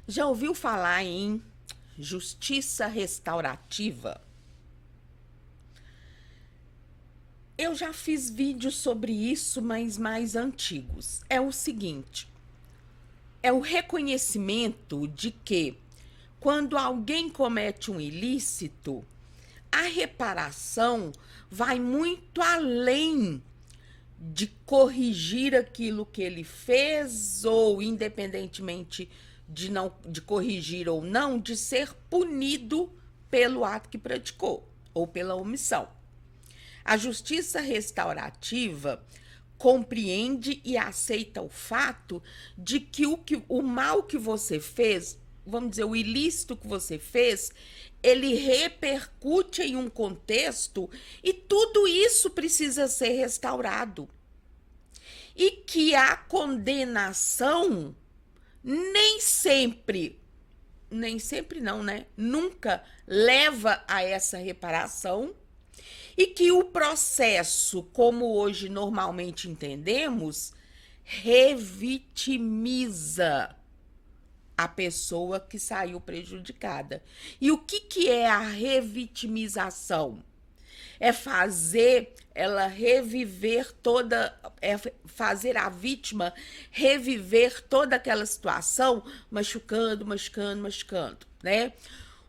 Já ouviu falar em justiça restaurativa? Eu já fiz vídeos sobre isso, mas mais antigos. É o seguinte: é o reconhecimento de que, quando alguém comete um ilícito, a reparação vai muito além de corrigir aquilo que ele fez, ou independentemente de corrigir ou não, de ser punido pelo ato que praticou ou pela omissão. A justiça restaurativa compreende e aceita o fato de que o mal que você fez, vamos dizer, o ilícito que você fez, ele repercute em um contexto e tudo isso precisa ser restaurado. E que a condenação nem sempre não, né? Nunca leva a essa reparação, e que o processo, como hoje normalmente entendemos, revitimiza a pessoa que saiu prejudicada. E o que é a revitimização? É fazer ela reviver fazer a vítima reviver toda aquela situação, machucando, machucando, machucando, né?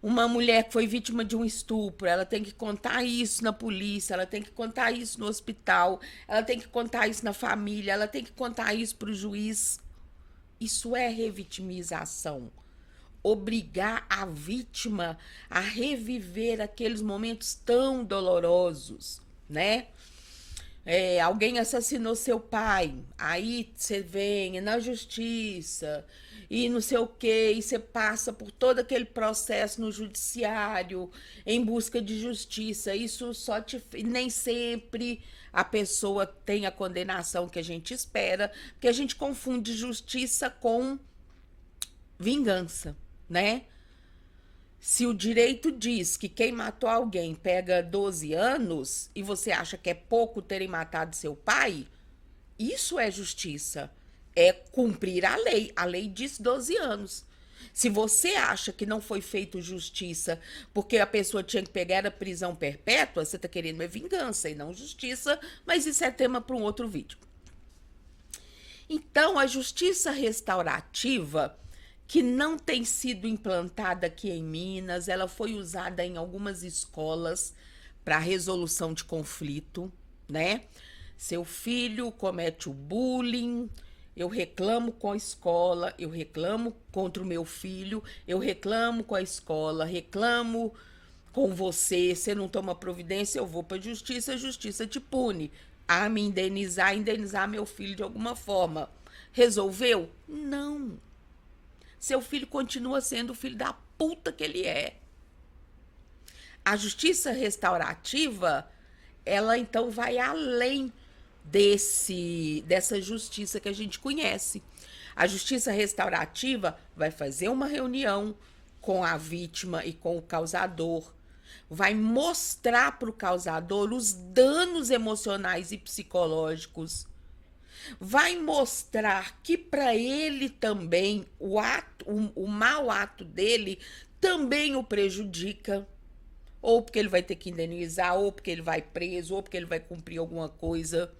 Uma mulher que foi vítima de um estupro, ela tem que contar isso na polícia, ela tem que contar isso no hospital, ela tem que contar isso na família, ela tem que contar isso para o juiz. Isso é revitimização. Obrigar a vítima a reviver aqueles momentos tão dolorosos, né? Alguém assassinou seu pai, aí você vem na justiça e não sei o que, e você passa por todo aquele processo no judiciário em busca de justiça. Isso só te. Nem sempre a pessoa tem a condenação que a gente espera, porque a gente confunde justiça com vingança, né? Se o direito diz que quem matou alguém pega 12 anos e você acha que é pouco terem matado seu pai, isso é justiça. É cumprir a lei. A lei diz 12 anos. Se você acha que não foi feito justiça porque a pessoa tinha que pegar a prisão perpétua, você está querendo é vingança e não justiça, mas isso é tema para um outro vídeo. Então, a justiça restaurativa, que não tem sido implantada aqui em Minas, ela foi usada em algumas escolas para resolução de conflito, né? Seu filho comete o bullying, eu reclamo com a escola, eu reclamo contra o meu filho, eu reclamo com a escola, reclamo com você, você não toma providência, eu vou para a justiça te pune. A me indenizar meu filho de alguma forma. Resolveu? Não. Seu filho continua sendo o filho da puta que ele é. A justiça restaurativa, ela então vai além dessa justiça que a gente conhece. A justiça restaurativa vai fazer uma reunião com a vítima e com o causador, vai mostrar para o causador os danos emocionais e psicológicos, vai mostrar que para ele também o mau ato dele também o prejudica, ou porque ele vai ter que indenizar, ou porque ele vai preso, ou porque ele vai cumprir alguma coisa.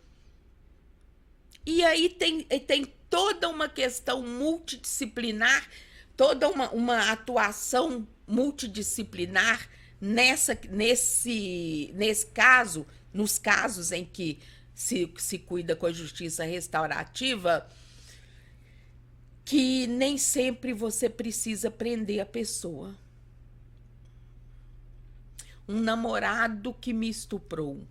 E aí tem toda uma questão multidisciplinar, toda uma atuação multidisciplinar nesse caso, nos casos em que se cuida com a justiça restaurativa, que nem sempre você precisa prender a pessoa. Um namorado que me estuprou.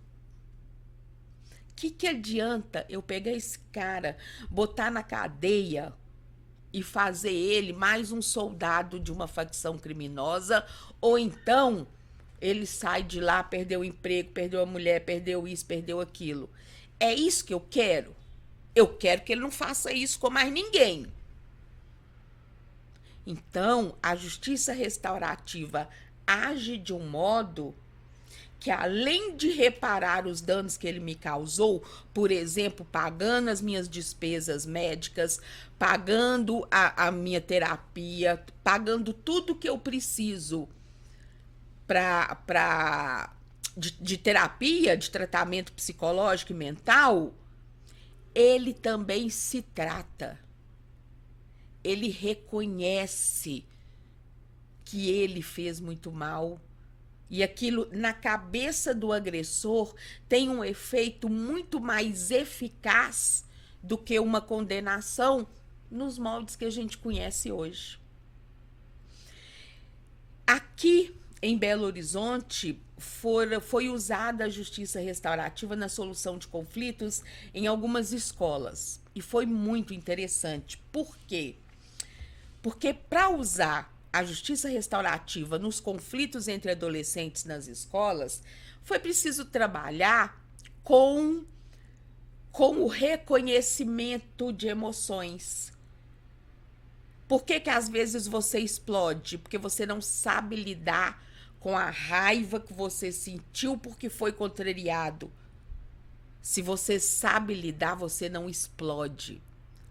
Que adianta eu pegar esse cara, botar na cadeia e fazer ele mais um soldado de uma facção criminosa, ou então ele sai de lá, perdeu o emprego, perdeu a mulher, perdeu isso, perdeu aquilo. É isso que eu quero? Eu quero que ele não faça isso com mais ninguém. Então, a justiça restaurativa age de um modo que além de reparar os danos que ele me causou, por exemplo, pagando as minhas despesas médicas, pagando a minha terapia, pagando tudo que eu preciso de terapia, de tratamento psicológico e mental, ele também se trata. Ele reconhece que ele fez muito mal. E aquilo, na cabeça do agressor, tem um efeito muito mais eficaz do que uma condenação nos moldes que a gente conhece hoje. Aqui em Belo Horizonte, foi usada a justiça restaurativa na solução de conflitos em algumas escolas. E foi muito interessante. Por quê? Porque para usar a justiça restaurativa nos conflitos entre adolescentes nas escolas, foi preciso trabalhar com o reconhecimento de emoções. Por que às vezes você explode? Porque você não sabe lidar com a raiva que você sentiu porque foi contrariado. Se você sabe lidar, você não explode,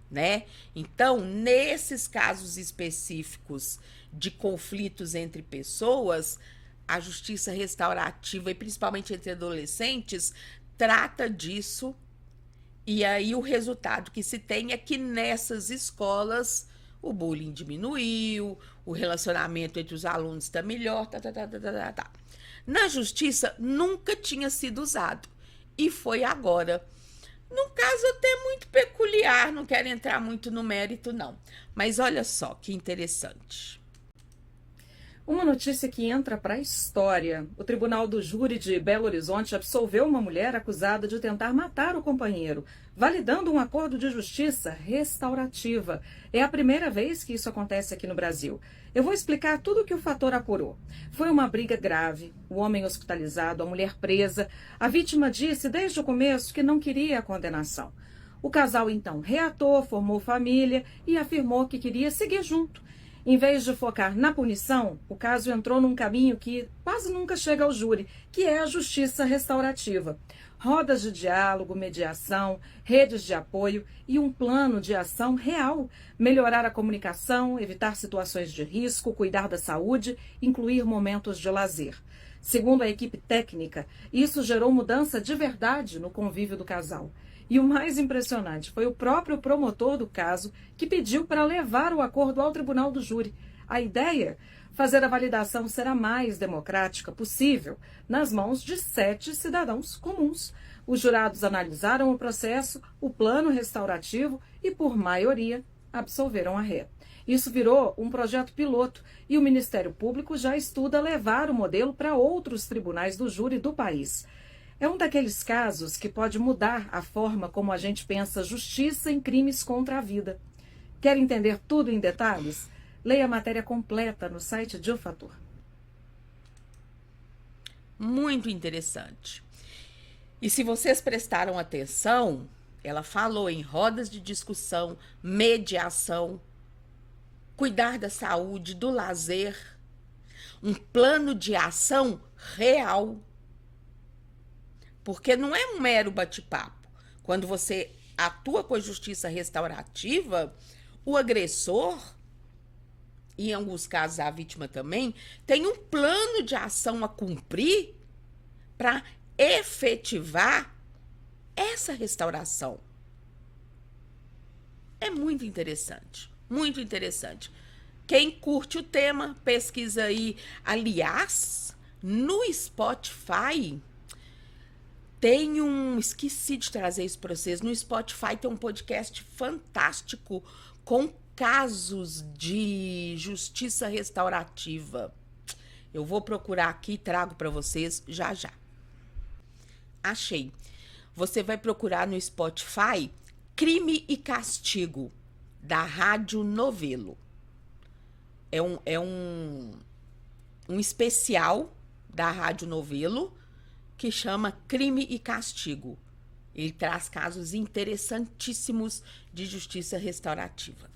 né? Então, nesses casos específicos de conflitos entre pessoas, a justiça restaurativa, e principalmente entre adolescentes, trata disso. E aí o resultado que se tem é que nessas escolas o bullying diminuiu, o relacionamento entre os alunos está melhor, tá. Na justiça nunca tinha sido usado e foi agora. Num caso até muito peculiar, não quero entrar muito no mérito não, mas olha só que interessante. Uma notícia que entra para a história. O Tribunal do Júri de Belo Horizonte absolveu uma mulher acusada de tentar matar o companheiro, validando um acordo de justiça restaurativa. É a primeira vez que isso acontece aqui no Brasil. Eu vou explicar tudo o que o fator apurou. Foi uma briga grave, o homem hospitalizado, a mulher presa. A vítima disse desde o começo que não queria a condenação. O casal, então, reatou, formou família e afirmou que queria seguir junto. Em vez de focar na punição, o caso entrou num caminho que quase nunca chega ao júri, que é a justiça restaurativa. Rodas de diálogo, mediação, redes de apoio e um plano de ação real. Melhorar a comunicação, evitar situações de risco, cuidar da saúde, incluir momentos de lazer. Segundo a equipe técnica, isso gerou mudança de verdade no convívio do casal. E o mais impressionante foi o próprio promotor do caso que pediu para levar o acordo ao Tribunal do Júri. A ideia? Fazer a validação ser a mais democrática possível, nas mãos de 7 cidadãos comuns. Os jurados analisaram o processo, o plano restaurativo e, por maioria, absolveram a ré. Isso virou um projeto piloto e o Ministério Público já estuda levar o modelo para outros tribunais do júri do país. É um daqueles casos que pode mudar a forma como a gente pensa justiça em crimes contra a vida. Quer entender tudo em detalhes? Leia a matéria completa no site de O Fator. Muito interessante. E se vocês prestaram atenção, ela falou em rodas de discussão, mediação, cuidar da saúde, do lazer, um plano de ação real. Porque não é um mero bate-papo. Quando você atua com a justiça restaurativa, o agressor, e em alguns casos a vítima também, tem um plano de ação a cumprir para efetivar essa restauração. É muito interessante, muito interessante. Quem curte o tema, pesquisa aí. Aliás, no Spotify tem esqueci de trazer isso para vocês. No Spotify tem um podcast fantástico com casos de justiça restaurativa. Eu vou procurar aqui e trago para vocês já já. Achei. Você vai procurar no Spotify Crime e Castigo, da Rádio Novelo. É um especial da Rádio Novelo que chama Crime e Castigo. Ele traz casos interessantíssimos de justiça restaurativa.